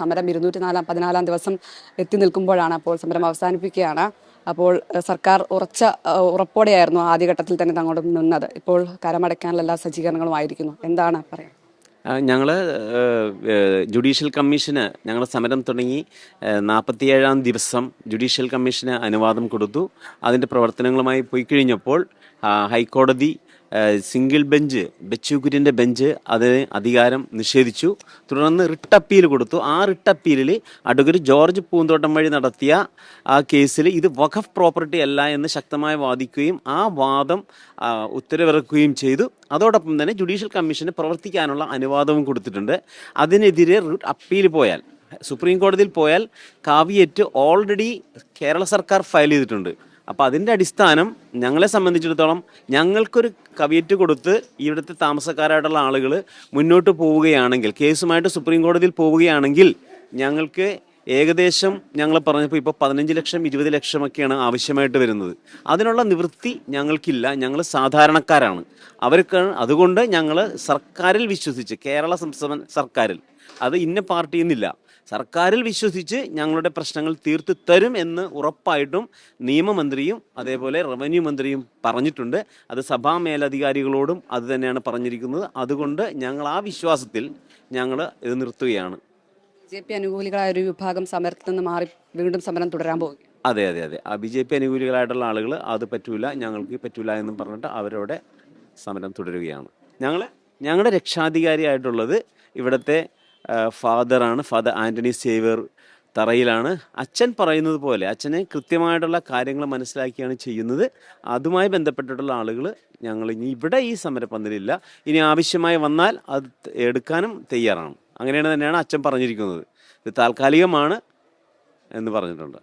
സമരം 214 ദിവസം എത്തി നിൽക്കുമ്പോഴാണ് അപ്പോൾ സമരം അവസാനിപ്പിക്കുകയാണ്. അപ്പോൾ സർക്കാർ ഉറപ്പോടെയായിരുന്നു ആദ്യഘട്ടത്തിൽ തന്നെ തങ്ങളോട് നിന്നത്. ഇപ്പോൾ കരമടയ്ക്കാനുള്ള എല്ലാ സജ്ജീകരണങ്ങളും ആയിരിക്കുന്നു. എന്താണ് പറയാം? ഞങ്ങൾ ജുഡീഷ്യൽ കമ്മീഷന് ഞങ്ങൾ സമരം തുടങ്ങി 47-ാം ദിവസം ജുഡീഷ്യൽ കമ്മീഷന് അനുവാദം കൊടുത്തു. അതിൻ്റെ പ്രവർത്തനങ്ങളുമായി പോയി കഴിഞ്ഞപ്പോൾ ഹൈക്കോടതി സിംഗിൾ ബെഞ്ച് ബെച്ചൂക്കുര്യൻ്റെ ബെഞ്ച് അതിന് അധികാരം നിഷേധിച്ചു. തുടർന്ന് റിട്ട് അപ്പീൽ കൊടുത്തു. ആ റിട്ട് അപ്പീലിൽ അഡ്വക്കേറ്റ് ജോർജ് പൂന്തോട്ടം വഴി നടത്തിയ ആ കേസിൽ ഇത് വഖഫ് പ്രോപ്പർട്ടി അല്ല എന്ന് ശക്തമായി വാദിക്കുകയും ആ വാദം ഉത്തരവിറക്കുകയും ചെയ്തു. അതോടൊപ്പം തന്നെ ജുഡീഷ്യൽ കമ്മീഷന് പ്രവർത്തിക്കാനുള്ള അനുവാദവും കൊടുത്തിട്ടുണ്ട്. അതിനെതിരെ അപ്പീൽ പോയാൽ സുപ്രീം കോടതിയിൽ പോയാൽ കാവിയേറ്റ് ഓൾറെഡി കേരള സർക്കാർ ഫയൽ ചെയ്തിട്ടുണ്ട്. അപ്പോൾ അതിൻ്റെ അടിസ്ഥാനം ഞങ്ങളെ സംബന്ധിച്ചിടത്തോളം ഞങ്ങൾക്കൊരു കവിയറ്റ് കൊടുത്ത് ഇവിടുത്തെ താമസക്കാരായിട്ടുള്ള ആളുകൾ മുന്നോട്ട് പോവുകയാണെങ്കിൽ, കേസുമായിട്ട് സുപ്രീം കോടതിയിൽ പോവുകയാണെങ്കിൽ ഞങ്ങൾക്ക് ഏകദേശം ഞങ്ങൾ പറഞ്ഞപ്പോൾ ഇപ്പോൾ 15 ലക്ഷം 20 ലക്ഷമൊക്കെയാണ് ആവശ്യമായിട്ട് വരുന്നത്. അതിനുള്ള നിവൃത്തി ഞങ്ങൾക്കില്ല. ഞങ്ങൾ സാധാരണക്കാരാണ്. അതുകൊണ്ട് ഞങ്ങൾ സർക്കാരിൽ വിശ്വസിച്ച്, കേരള സംസ്ഥാന സർക്കാരിൽ, അത് ഇന്ന പാർട്ടിയെന്നില്ല, സർക്കാരിൽ വിശ്വസിച്ച് ഞങ്ങളുടെ പ്രശ്നങ്ങൾ തീർത്തു തരും എന്ന് ഉറപ്പായിട്ടും നിയമമന്ത്രിയും അതേപോലെ റവന്യൂ മന്ത്രിയും പറഞ്ഞിട്ടുണ്ട്. അത് സഭാ മേലധികാരികളോടും അത് തന്നെയാണ് പറഞ്ഞിരിക്കുന്നത്. അതുകൊണ്ട് ഞങ്ങൾ ആ വിശ്വാസത്തിൽ ഞങ്ങൾ ഇത് നിർത്തുകയാണ്. BJP അനുകൂലികളായ ഒരു വിഭാഗം സമരത്തിൽ നിന്ന് മാറി വീണ്ടും സമരം തുടരാൻ പോകും. അതെ. ആ BJP അനുകൂലികളായിട്ടുള്ള ആളുകൾ അത് പറ്റൂല, ഞങ്ങൾക്ക് പറ്റൂല എന്നും പറഞ്ഞിട്ട് അവരോടെ സമരം തുടരുകയാണ്. ഞങ്ങളുടെ രക്ഷാധികാരിയായിട്ടുള്ളത് ഇവിടുത്തെ ഫാദറാണ്. ഫാദർ ആൻ്റണി സേവ്യർ തറയിലാണ്. അച്ഛൻ പറയുന്നത് പോലെ അച്ഛനെ കൃത്യമായിട്ടുള്ള കാര്യങ്ങൾ മനസ്സിലാക്കിയാണ് ചെയ്യുന്നത്. അതുമായി ബന്ധപ്പെട്ടിട്ടുള്ള ആളുകൾ ഞങ്ങൾ ഇനി ഇവിടെ ഈ സമരപന്തലില്ല. ഇനി ആവശ്യമായി വന്നാൽ അത് എടുക്കാനും തയ്യാറാണ്. അങ്ങനെയാണ് തന്നെയാണ് അച്ഛൻ പറഞ്ഞിരിക്കുന്നത്. ഇത് താൽക്കാലികമാണ് എന്ന് പറഞ്ഞിട്ടുണ്ട്.